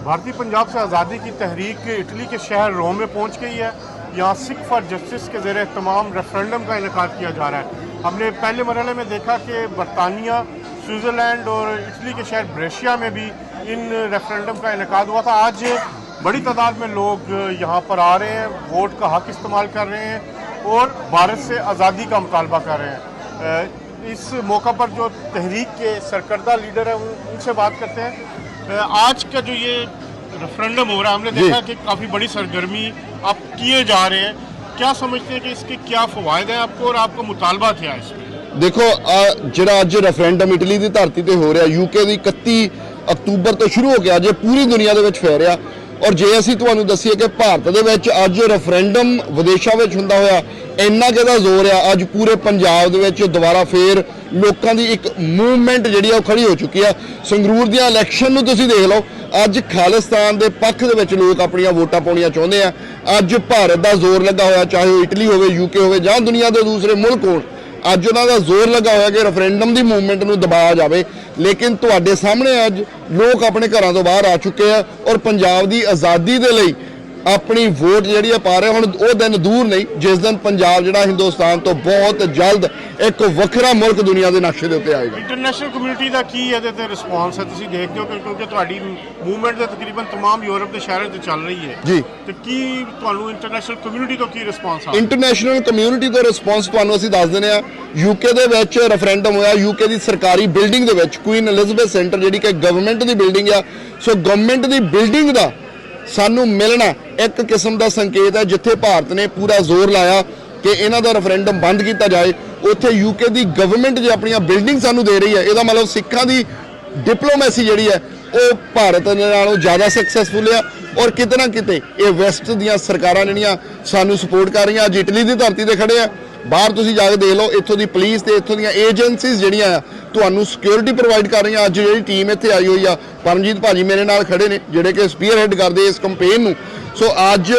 भारतीय पंजाब से आज़ादी की तहरीक इटली के शहर रोम में पहुंच गई है। यहाँ सिख फॉर जस्टिस के ज़रिए तमाम रेफरेंडम का इनेकाद किया जा रहा है। हमने पहले मरहले में देखा कि बरतानिया, स्विट्ज़रलैंड और इटली के शहर ब्रेशिया में भी इन रेफरेंडम का इनेकाद हुआ था। आज बड़ी तादाद में लोग यहाँ पर आ रहे हैं, वोट का हक इस्तेमाल कर रहे हैं और भारत से आज़ादी का मुतालबा कर रहे हैं। इस मौका पर जो तहरीक के सरकर्दा लीडर हैं उनसे बात करते हैं। आज का जो ये रेफरेंडम हो रहा है, हमने देखा कि काफ़ी बड़ी सरगर्मी आप किए जा रहे हैं। क्या समझते हैं कि इसके क्या फ़वायद हैं आपको और आपका मुतालबा क्या है इसमें? देखो ਜਿਹੜਾ ਅੱਜ ਰੈਫਰੈਂਡਮ ਇਟਲੀ ਦੀ ਧਰਤੀ ਤੇ ਹੋ ਰਿਹਾ, ਯੂਕੇ ਦੀ 31 ਅਕਤੂਬਰ ਤੋਂ ਸ਼ੁਰੂ ਹੋ ਕੇ ਅੱਜ ਪੂਰੀ ਦੁਨੀਆ ਦੇ ਵਿੱਚ ਫੈਲ ਰਿਹਾ। ਔਰ ਜੇ ਅਸੀਂ ਤੁਹਾਨੂੰ ਦੱਸੀਏ ਕਿ ਭਾਰਤ ਦੇ ਵਿੱਚ ਅੱਜ ਰੈਫਰੈਂਡਮ ਵਿਦੇਸ਼ਾਂ ਵਿੱਚ ਹੁੰਦਾ ਹੋਇਆ ਇੰਨਾ ਕਿਹਦਾ ਜ਼ੋਰ ਆ, ਅੱਜ ਪੂਰੇ ਪੰਜਾਬ ਦੇ ਵਿੱਚ ਦੁਬਾਰਾ ਫੇਰ ਲੋਕਾਂ ਦੀ ਇੱਕ ਮੂਵਮੈਂਟ ਜਿਹੜੀ ਆ ਉਹ ਖੜੀ ਹੋ ਚੁੱਕੀ ਆ। ਸੰਗਰੂਰ ਦੀਆਂ ਇਲੈਕਸ਼ਨ ਨੂੰ ਤੁਸੀਂ ਦੇਖ ਲਓ, ਅੱਜ ਖਾਲਿਸਤਾਨ ਦੇ ਪੱਖ ਦੇ ਵਿੱਚ ਲੋਕ ਆਪਣੀਆਂ ਵੋਟਾਂ ਪਾਉਣੀਆਂ ਚਾਹੁੰਦੇ ਆ। ਅੱਜ ਭਾਰਤ ਦਾ ਜ਼ੋਰ ਲੱਗਾ ਹੋਇਆ, ਚਾਹੇ ਉਹ ਇਟਲੀ ਹੋਵੇ, ਯੂਕੇ ਹੋਵੇ ਜਾਂ ਦੁਨੀਆ ਦੇ ਦੂਸਰੇ ਮੁਲਕ ਹੋਣ, ਅੱਜ ਉਹਨਾਂ ਦਾ ਜ਼ੋਰ ਲੱਗਾ ਹੋਇਆ ਕਿ ਰੈਫਰੈਂਡਮ ਦੀ ਮੂਵਮੈਂਟ ਨੂੰ ਦਬਾਇਆ ਜਾਵੇ। ਲੇਕਿਨ ਤੁਹਾਡੇ ਸਾਹਮਣੇ ਅੱਜ ਲੋਕ ਆਪਣੇ ਘਰਾਂ ਤੋਂ ਬਾਹਰ ਆ ਚੁੱਕੇ ਆ ਔਰ ਪੰਜਾਬ ਦੀ ਆਜ਼ਾਦੀ ਦੇ ਲਈ ਆਪਣੀ ਵੋਟ ਜਿਹੜੀ ਆ ਪਾ ਰਹੇ। ਹੁਣ ਉਹ ਦਿਨ ਦੂਰ ਨਹੀਂ ਜਿਸ ਦਿਨ ਪੰਜਾਬ ਜਿਹੜਾ ਹਿੰਦੁਸਤਾਨ ਤੋਂ ਬਹੁਤ ਜਲਦ ਇੱਕ ਵੱਖਰਾ ਮੁਲਕ ਦੁਨੀਆ ਦੇ ਨਕਸ਼ੇ ਦੇ ਉੱਤੇ ਆਏਗਾ। ਇੰਟਰਨੈਸ਼ਨਲ ਕਮਿਊਨਿਟੀ ਦਾ ਕੀ ਇਹਦੇ ਤੇ ਰਿਸਪੌਂਸ ਹੈ? ਤੁਸੀਂ ਦੇਖਦੇ ਹੋ ਕਿ ਕਿਉਂਕਿ ਤੁਹਾਡੀ ਮੂਵਮੈਂਟ ਦੇ ਤਕਰੀਬਨ ਤਮਾਮ ਯੂਰਪ ਦੇ ਸ਼ਹਿਰਾਂ 'ਚ ਚੱਲ ਰਹੀ ਹੈ ਜੀ, ਤੇ ਕੀ ਤੁਹਾਨੂੰ ਇੰਟਰਨੈਸ਼ਨਲ ਕਮਿਊਨਿਟੀ ਤੋਂ ਕੀ ਰਿਸਪੌਂਸ ਆ? ਇੰਟਰਨੈਸ਼ਨਲ ਕਮਿਊਨਿਟੀ ਤੋਂ ਰਿਸਪੌਂਸ ਤੁਹਾਨੂੰ ਅਸੀਂ ਦੱਸ ਦਿੰਦੇ ਆ। ਯੂਕੇ ਦੇ ਵਿੱਚ ਰੈਫਰੈਂਡਮ ਹੋਇਆ, ਯੂਕੇ ਦੀ ਸਰਕਾਰੀ ਬਿਲਡਿੰਗ ਦੇ ਵਿੱਚ ਕੁਈਨ ਐਲਿਜ਼abeth ਸੈਂਟਰ ਜਿਹੜੀ ਕਿ ਗਵਰਨਮੈਂਟ ਦੀ ਬਿਲਡਿੰਗ ਆ। ਸੋ ਗਵਰਨਮੈਂਟ ਦੀ ਬਿਲਡਿੰਗ ਦਾ ਸਾਨੂੰ ਮਿਲਣਾ ਇੱਕ ਕਿਸਮ ਦਾ ਸੰਕੇਤ ਹੈ ਜਿੱਥੇ ਭਾਰਤ ਨੇ ਪੂਰਾ ਜ਼ੋਰ ਲਾਇਆ ਕਿ ਇਹਨਾਂ ਦਾ ਰੈਫਰੈਂਡਮ ਬੰਦ ਕੀਤਾ ਜਾਏ। ਉੱਥੇ ਯੂਕੇ ਦੀ ਗਵਰਨਮੈਂਟ ਜੇ ਆਪਣੀਆਂ ਬਿਲਡਿੰਗ ਸਾਨੂੰ ਦੇ ਰਹੀ ਹੈ, ਇਹਦਾ ਮਤਲਬ ਸਿੱਖਾਂ ਦੀ ਡਿਪਲੋਮੈਸੀ ਜਿਹੜੀ ਹੈ ਉਹ ਭਾਰਤ ਨਾਲੋਂ ਜ਼ਿਆਦਾ ਸਕਸੈਸਫੁਲ ਆ। ਔਰ ਕਿਤੇ ਨਾ ਕਿਤੇ ਇਹ ਵੈਸਟ ਦੀਆਂ ਸਰਕਾਰਾਂ ਜਿਹੜੀਆਂ ਸਾਨੂੰ ਸਪੋਰਟ ਕਰ ਰਹੀਆਂ। ਅੱਜ ਇਟਲੀ ਦੀ ਧਰਤੀ ਤੇ ਖੜੇ ਆ, ਬਾਹਰ ਤੁਸੀਂ ਜਾ ਕੇ ਦੇਖ ਲਓ, ਇੱਥੋਂ ਦੀ ਪੁਲਿਸ ਤੇ ਇੱਥੋਂ ਦੀਆਂ ਏਜੰਸੀਜ਼ ਜਿਹੜੀਆਂ ਆ ਤੁਹਾਨੂੰ ਸਿਕਿਉਰਿਟੀ ਪ੍ਰੋਵਾਈਡ ਕਰ ਰਹੀਆਂ। ਅੱਜ ਜਿਹੜੀ ਟੀਮ ਇੱਥੇ ਆਈ ਹੋਈ ਆ, ਪਰਮਜੀਤ ਭਾਜੀ ਮੇਰੇ ਨਾਲ ਖੜੇ ਨੇ ਜਿਹੜੇ ਕਿ ਸਪੀਅਰ ਹੈਡ ਕਰਦੇ ਇਸ ਕੰਪੇਨ ਨੂੰ। ਸੋ ਅੱਜ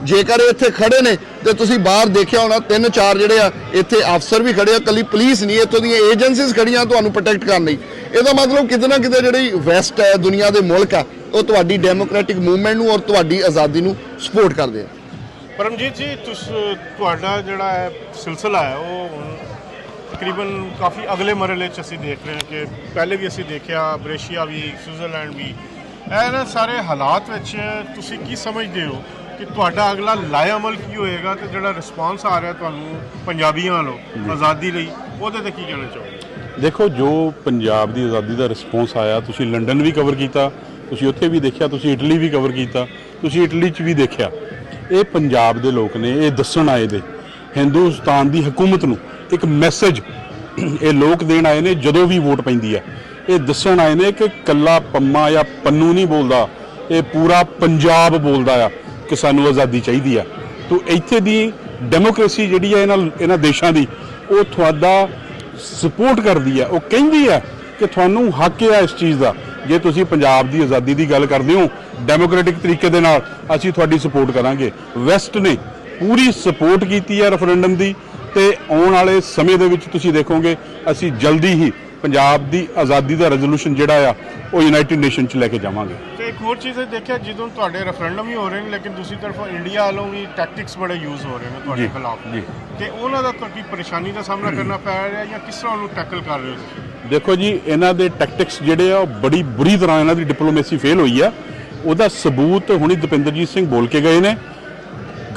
ਜੇਕਰ ਇੱਥੇ ਖੜੇ ਨੇ ਤੇ ਤੁਸੀਂ ਬਾਹਰ ਦੇਖਿਆ ਹੋਣਾ 3-4 ਜਿਹੜੇ ਆ ਇੱਥੇ ਅਫਸਰ ਵੀ ਖੜੇ ਆ, ਕੱਲੀ ਪੁਲਿਸ ਨਹੀਂ, ਇੱਥੋਂ ਦੀਆਂ ਏਜੰਸੀਜ਼ ਖੜੀਆਂ ਤੁਹਾਨੂੰ ਪ੍ਰੋਟੈਕਟ ਕਰਨ ਲਈ। ਇਹਦਾ ਮਤਲਬ ਕਿਤੇ ਨਾ ਕਿਤੇ ਜਿਹੜੀ ਵੈਸਟ ਹੈ, ਦੁਨੀਆ ਦੇ ਮੁਲਕ ਆ, ਉਹ ਤੁਹਾਡੀ ਡੈਮੋਕ੍ਰੈਟਿਕ ਮੂਵਮੈਂਟ ਨੂੰ ਔਰ ਤੁਹਾਡੀ ਆਜ਼ਾਦੀ ਨੂੰ ਸਪੋਰਟ ਕਰਦੇ ਆ। ਪਰਮਜੀਤ ਜੀ, ਤੁਹਾਡਾ ਜਿਹੜਾ ਹੈ ਸਿਲਸਿਲਾ ਹੈ ਉਹ ਤਕਰੀਬਨ ਕਾਫੀ ਅਗਲੇ ਮਰਹਲੇ 'ਚ ਅਸੀਂ ਦੇਖ ਰਹੇ ਹਾਂ ਕਿ ਪਹਿਲੇ ਵੀ ਅਸੀਂ ਦੇਖਿਆ ਬ੍ਰੇਸ਼ੀਆ ਵੀ, ਸਵਿਟਜ਼ਰਲੈਂਡ ਵੀ। ਇਹਨਾਂ ਸਾਰੇ ਹਾਲਾਤ ਵਿੱਚ ਤੁਸੀਂ ਕੀ ਸਮਝਦੇ ਹੋ ਕਿ ਤੁਹਾਡਾ ਅਗਲਾ ਲਾਇਆਮਲ ਕੀ ਹੋਏਗਾ ਤੇ ਜਿਹੜਾ ਰਿਸਪੌਂਸ ਆ ਰਿਹਾ ਤੁਹਾਨੂੰ ਪੰਜਾਬੀਆਂ ਵੱਲੋਂ ਆਜ਼ਾਦੀ ਲਈ, ਉਹਦੇ ਤੇ ਕੀ ਕਹਿਣਾ ਚਾਹੋਗੇ? ਦੇਖੋ, ਜੋ ਪੰਜਾਬ ਦੀ ਆਜ਼ਾਦੀ ਦਾ ਰਿਸਪੌਂਸ ਆਇਆ, ਤੁਸੀਂ ਲੰਡਨ ਵੀ ਕਵਰ ਕੀਤਾ, ਤੁਸੀਂ ਉੱਥੇ ਵੀ ਦੇਖਿਆ, ਤੁਸੀਂ ਇਟਲੀ ਵੀ ਕਵਰ ਕੀਤਾ, ਤੁਸੀਂ ਇਟਲੀ 'ਚ ਵੀ ਦੇਖਿਆ। ਇਹ ਪੰਜਾਬ ਦੇ ਲੋਕ ਨੇ, ਇਹ ਦੱਸਣ ਆਏ ਦੇ ਹਿੰਦੁਸਤਾਨ ਦੀ ਹਕੂਮਤ ਨੂੰ ਇੱਕ ਮੈਸੇਜ ਇਹ ਲੋਕ ਦੇਣ ਆਏ ਨੇ। ਜਦੋਂ ਵੀ ਵੋਟ ਪੈਂਦੀ ਹੈ ਇਹ ਦੱਸਣ ਆਏ ਨੇ ਕਿ ਕੱਲਾ ਪੰਮਾ ਜਾਂ ਪੰਨੂ ਨਹੀਂ ਬੋਲਦਾ, ਇਹ ਪੂਰਾ ਪੰਜਾਬ ਬੋਲਦਾ ਆ ਕਿ ਸਾਨੂੰ ਆਜ਼ਾਦੀ ਚਾਹੀਦੀ ਆ। ਤੋ ਇੱਥੇ ਦੀ ਡੈਮੋਕ੍ਰੇਸੀ ਜਿਹੜੀ ਹੈ ਇਹਨਾਂ ਦੇਸ਼ਾਂ ਦੀ, ਉਹ ਤੁਹਾਡਾ ਸਪੋਰਟ ਕਰਦੀ ਆ। ਉਹ ਕਹਿੰਦੀ ਆ ਕਿ ਤੁਹਾਨੂੰ ਹੱਕ ਹੈ ਇਸ ਚੀਜ਼ ਦਾ। ਜੇ ਤੁਸੀਂ ਪੰਜਾਬ ਦੀ ਆਜ਼ਾਦੀ ਦੀ ਗੱਲ ਕਰਦੇ ਹੋ ਡੈਮੋਕ੍ਰੈਟਿਕ ਤਰੀਕੇ ਦੇ ਨਾਲ, ਅਸੀਂ ਤੁਹਾਡੀ ਸਪੋਰਟ ਕਰਾਂਗੇ। ਵੈਸਟ ਨੇ ਪੂਰੀ ਸਪੋਰਟ ਕੀਤੀ ਹੈ ਰੈਫਰੈਂਡਮ ਦੀ ਤੇ ਆਉਣ ਵਾਲੇ ਸਮੇਂ ਦੇ ਵਿੱਚ ਤੁਸੀਂ ਦੇਖੋਗੇ ਅਸੀਂ ਜਲਦੀ ਹੀ ਪੰਜਾਬ ਦੀ ਆਜ਼ਾਦੀ ਦਾ ਰੈਜ਼ੋਲੂਸ਼ਨ ਜਿਹੜਾ ਆ ਉਹ ਯੂਨਾਈਟਿਡ ਨੇਸ਼ਨ 'ਚ ਲੈ ਕੇ ਜਾਵਾਂਗੇ। ਤੇ ਇੱਕ ਹੋਰ ਚੀਜ਼ ਦੇਖਿਆ, ਜਦੋਂ ਤੁਹਾਡੇ ਰੈਫਰੈਂਡਮ ਹੀ ਹੋ ਰਹੇ ਨੇ ਲੇਕਿਨ ਦੂਸਰੀ ਤਰਫ ਇੰਡੀਆ ਵੱਲੋਂ ਵੀ ਟੈਕਟਿਕਸ ਬੜੇ ਯੂਜ਼ ਹੋ ਰਹੇ ਨੇ ਤੁਹਾਡੇ ਖਿਲਾਫ ਜੀ, ਤੇ ਉਹਨਾਂ ਦਾ ਤੁਹਾਡੀ ਪਰੇਸ਼ਾਨੀ ਦਾ ਸਾਹਮਣਾ ਕਰਨਾ ਪੈ ਰਿਹਾ ਜਾਂ ਕਿਸ ਤਰ੍ਹਾਂ ਉਹਨੂੰ ਟੈਕਲ ਕਰ ਰਹੇ ਹੋ? ਦੇਖੋ ਜੀ, ਇਹਨਾਂ ਦੇ ਟੈਕਟਿਕਸ ਜਿਹੜੇ ਆ ਉਹ ਬੜੀ ਬੁਰੀ ਤਰ੍ਹਾਂ ਇਹਨਾਂ ਦੀ ਡਿਪਲੋਮੇਸੀ ਫੇਲ ਹੋਈ ਆ। ਉਹਦਾ ਸਬੂਤ ਹੁਣੀ ਦਪਿੰਦਰਜੀਤ ਸਿੰਘ ਬੋਲ ਕੇ ਗਏ ਨੇ।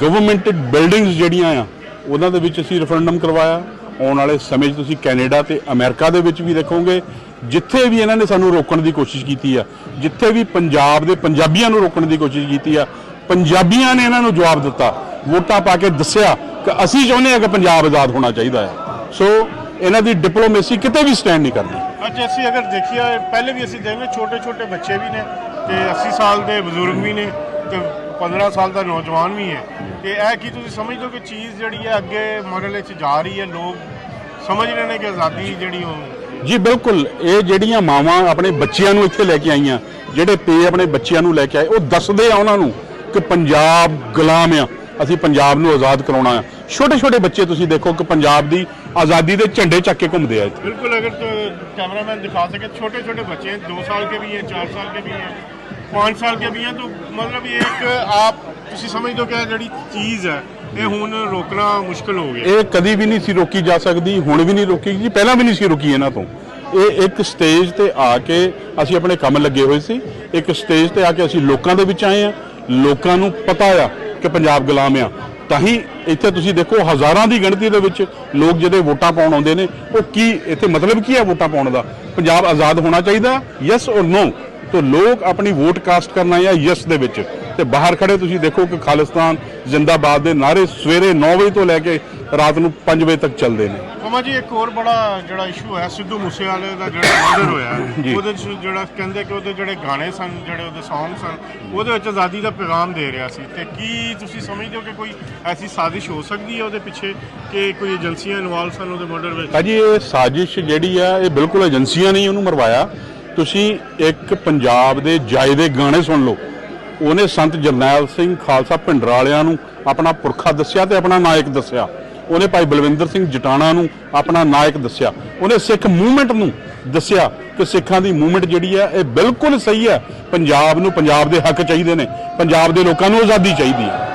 ਗਵਰਨਮੈਂਟ ਬਿਲਡਿੰਗਸ ਜਿਹੜੀਆਂ ਆ ਉਹਨਾਂ ਦੇ ਵਿੱਚ ਅਸੀਂ ਰੈਫਰੈਂਡਮ ਕਰਵਾਇਆ। ਆਉਣ ਵਾਲੇ ਸਮੇਂ 'ਚ ਤੁਸੀਂ ਕੈਨੇਡਾ ਤੇ ਅਮਰੀਕਾ ਦੇ ਵਿੱਚ ਵੀ ਦੇਖੋਗੇ, ਜਿੱਥੇ ਵੀ ਇਹਨਾਂ ਨੇ ਸਾਨੂੰ ਰੋਕਣ ਦੀ ਕੋਸ਼ਿਸ਼ ਕੀਤੀ ਆ, ਜਿੱਥੇ ਵੀ ਪੰਜਾਬ ਦੇ ਪੰਜਾਬੀਆਂ ਨੂੰ ਰੋਕਣ ਦੀ ਕੋਸ਼ਿਸ਼ ਕੀਤੀ ਆ, ਪੰਜਾਬੀਆਂ ਨੇ ਇਹਨਾਂ ਨੂੰ ਜਵਾਬ ਦਿੱਤਾ, ਵੋਟਾਂ ਪਾ ਕੇ ਦੱਸਿਆ ਕਿ ਅਸੀਂ ਚਾਹੁੰਦੇ ਹਾਂ ਕਿ ਪੰਜਾਬ ਆਜ਼ਾਦ ਹੋਣਾ ਚਾਹੀਦਾ ਹੈ। ਸੋ ਇਹਨਾਂ ਦੀ ਡਿਪਲੋਮੇਸੀ ਕਿਤੇ ਵੀ ਸਟੈਂਡ ਨਹੀਂ ਕਰਦੀ। ਅੱਜ ਅਸੀਂ ਅਗਰ ਦੇਖੀਏ, ਪਹਿਲੇ ਵੀ ਅਸੀਂ ਦੇਖਦੇ ਛੋਟੇ ਛੋਟੇ ਬੱਚੇ ਵੀ ਨੇ ਤੇ 80 ਸਾਲ ਦੇ ਬਜ਼ੁਰਗ ਵੀ ਨੇ ਤੇ 15 ਸਾਲ ਦਾ ਨੌਜਵਾਨ ਵੀ ਹੈ। ਤੇ ਇਹ ਕੀ ਤੁਸੀਂ ਸਮਝਦੇ ਹੋ ਕਿ ਚੀਜ਼ ਜਿਹੜੀ ਹੈ ਅੱਗੇ ਮਰਹਲੇ 'ਚ ਜਾ ਰਹੀ ਹੈ? ਲੋਕ ਸਮਝ ਰਹੇ ਨੇ ਕਿ ਆਜ਼ਾਦੀ ਜਿਹੜੀ ਉਹ ਜੀ ਬਿਲਕੁਲ। ਇਹ ਜਿਹੜੀਆਂ ਮਾਵਾਂ ਆਪਣੇ ਬੱਚਿਆਂ ਨੂੰ ਇੱਥੇ ਲੈ ਕੇ ਆਈਆਂ, ਜਿਹੜੇ ਪੇ ਆਪਣੇ ਬੱਚਿਆਂ ਨੂੰ ਲੈ ਕੇ ਆਏ, ਉਹ ਦੱਸਦੇ ਆ ਉਹਨਾਂ ਨੂੰ ਕਿ ਪੰਜਾਬ ਗੁਲਾਮ ਆ, ਅਸੀਂ ਪੰਜਾਬ ਨੂੰ ਆਜ਼ਾਦ ਕਰਾਉਣਾ ਆ। ਛੋਟੇ ਛੋਟੇ ਬੱਚੇ ਤੁਸੀਂ ਦੇਖੋ ਕਿ ਪੰਜਾਬ ਦੀ आज़ादी के झंडे चक के घूमते हैं। बिल्कुल, अगर तो कैमरामैन दिखा सके, छोटे छोटे बच्चे हैं, 2 साल के भी हैं, 4 साल के भी हैं, 5 साल के भी हैं तो मतलब ये एक आप ਤੁਸੀਂ ਸਮਝਦੇ ਹੋ ਕਿ ਜਿਹੜੀ ਚੀਜ਼ ਹੈ ਇਹ ਹੁਣ ਰੋਕਣਾ ਮੁਸ਼ਕਲ ਹੋ ਗਿਆ। ਇਹ ਕਦੀ ਵੀ ਨਹੀਂ ਸੀ ਰੋਕੀ ਜਾ ਸਕਦੀ, ਹੁਣ ਵੀ ਨਹੀਂ ਰੋਕੀ ਜੀ, ਪਹਿਲਾਂ ਵੀ ਨਹੀਂ ਸੀ ਰੋਕੀ ਇਹਨਾਂ ਤੋਂ। ਇਹ ਇੱਕ ਸਟੇਜ ਤੇ ਆ ਕੇ ਅਸੀਂ ਆਪਣੇ ਕੰਮ ਲੱਗੇ ਹੋਏ ਸੀ, ਇੱਕ ਸਟੇਜ ਤੇ ਆ ਕੇ ਅਸੀਂ ਲੋਕਾਂ ਦੇ ਵਿੱਚ ਆਏ ਆ, ਲੋਕਾਂ ਨੂੰ ਪਤਾ ਆ ਕਿ ਪੰਜਾਬ ਗੁਲਾਮ ਆ। ਤਾਂ ਹੀ ਇੱਥੇ ਤੁਸੀਂ ਦੇਖੋ ਹਜ਼ਾਰਾਂ ਦੀ ਗਿਣਤੀ ਦੇ ਵਿੱਚ ਲੋਕ ਜਿਹੜੇ ਵੋਟਾਂ ਪਾਉਣ ਆਉਂਦੇ ਨੇ, ਉਹ ਕੀ ਇੱਥੇ ਮਤਲਬ ਕੀ ਹੈ ਵੋਟਾਂ ਪਾਉਣ ਦਾ? ਪੰਜਾਬ ਆਜ਼ਾਦ ਹੋਣਾ ਚਾਹੀਦਾ, ਯੈਸ ਔਰ ਨੋ। तो लोग अपनी वोट कास्ट करना या यस दे विच ते बाहर खड़े तुसीं देखो कि खालिस्तान जिंदाबाद दे नारे सवेरे 9 बजे तो लैके रात ਨੂੰ 5 ਵਜੇ ਤੱਕ ਚੱਲਦੇ ਨੇ। ਮਾਮਾ ਜੀ ਇੱਕ ਹੋਰ ਬੜਾ ਜਿਹੜਾ ਇਸ਼ੂ ਹੈ ਸਿੱਧੂ ਮੂਸੇਵਾਲੇ ਦਾ ਜਿਹੜਾ ਮਰਡਰ ਹੋਇਆ ਉਹਦੇ ਚ ਜਿਹੜਾ ਕਹਿੰਦੇ ਕਿ ਉਹਦੇ ਜਿਹੜੇ ਗਾਣੇ ਸਨ, ਜਿਹੜੇ ਉਹਦੇ ਸੌਂਗ ਸਨ, ਉਹਦੇ ਵਿੱਚ ਆਜ਼ਾਦੀ ਦਾ ਪੈਗਾਮ ਦੇ ਰਿਹਾ ਸੀ। ਤੇ ਕੀ ਤੁਸੀਂ ਸਮਝਦੇ ਹੋ ਕਿ ਕੋਈ ਐਸੀ ਸਾਜ਼ਿਸ਼ ਹੋ ਸਕਦੀ ਹੈ ਉਹਦੇ ਪਿੱਛੇ ਕਿ ਕੋਈ ਏਜੰਸੀਆਂ ਇਨਵੋਲਵ ਸਨ ਉਹਦੇ ਮਰਡਰ ਵਿੱਚ? ਭਾਜੀ ਇਹ ਸਾਜ਼ਿਸ਼ ਜਿਹੜੀ ਆ ਇਹ ਬਿਲਕੁਲ ਏਜੰਸੀਆਂ ਨਹੀਂ ਉਹਨੂੰ ਮਰਵਾਇਆ। ਤੁਸੀਂ ਇੱਕ ਪੰਜਾਬ ਦੇ ਜਾਇਦੇ ਗਾਣੇ ਸੁਣ ਲਓ। ਉਹਨੇ ਸੰਤ ਜਰਨੈਲ ਸਿੰਘ ਖਾਲਸਾ ਭਿੰਡਰ ਵਾਲਿਆਂ ਨੂੰ ਆਪਣਾ ਪੁਰਖਾ ਦੱਸਿਆ ਤੇ ਆਪਣਾ ਨਾਇਕ ਦੱਸਿਆ। ਉਹਨੇ ਭਾਈ ਬਲਵਿੰਦਰ ਸਿੰਘ ਜਟਾਣਾ ਨੂੰ ਆਪਣਾ ਨਾਇਕ ਦੱਸਿਆ। ਉਹਨੇ ਸਿੱਖ ਮੂਵਮੈਂਟ ਨੂੰ ਦੱਸਿਆ ਕਿ ਸਿੱਖਾਂ ਦੀ ਮੂਵਮੈਂਟ ਜਿਹੜੀ ਹੈ ਇਹ ਬਿਲਕੁਲ ਸਹੀ ਹੈ। ਪੰਜਾਬ ਨੂੰ ਪੰਜਾਬ ਦੇ ਹੱਕ ਚਾਹੀਦੇ ਨੇ, ਪੰਜਾਬ ਦੇ ਲੋਕਾਂ ਨੂੰ ਆਜ਼ਾਦੀ ਚਾਹੀਦੀ ਹੈ।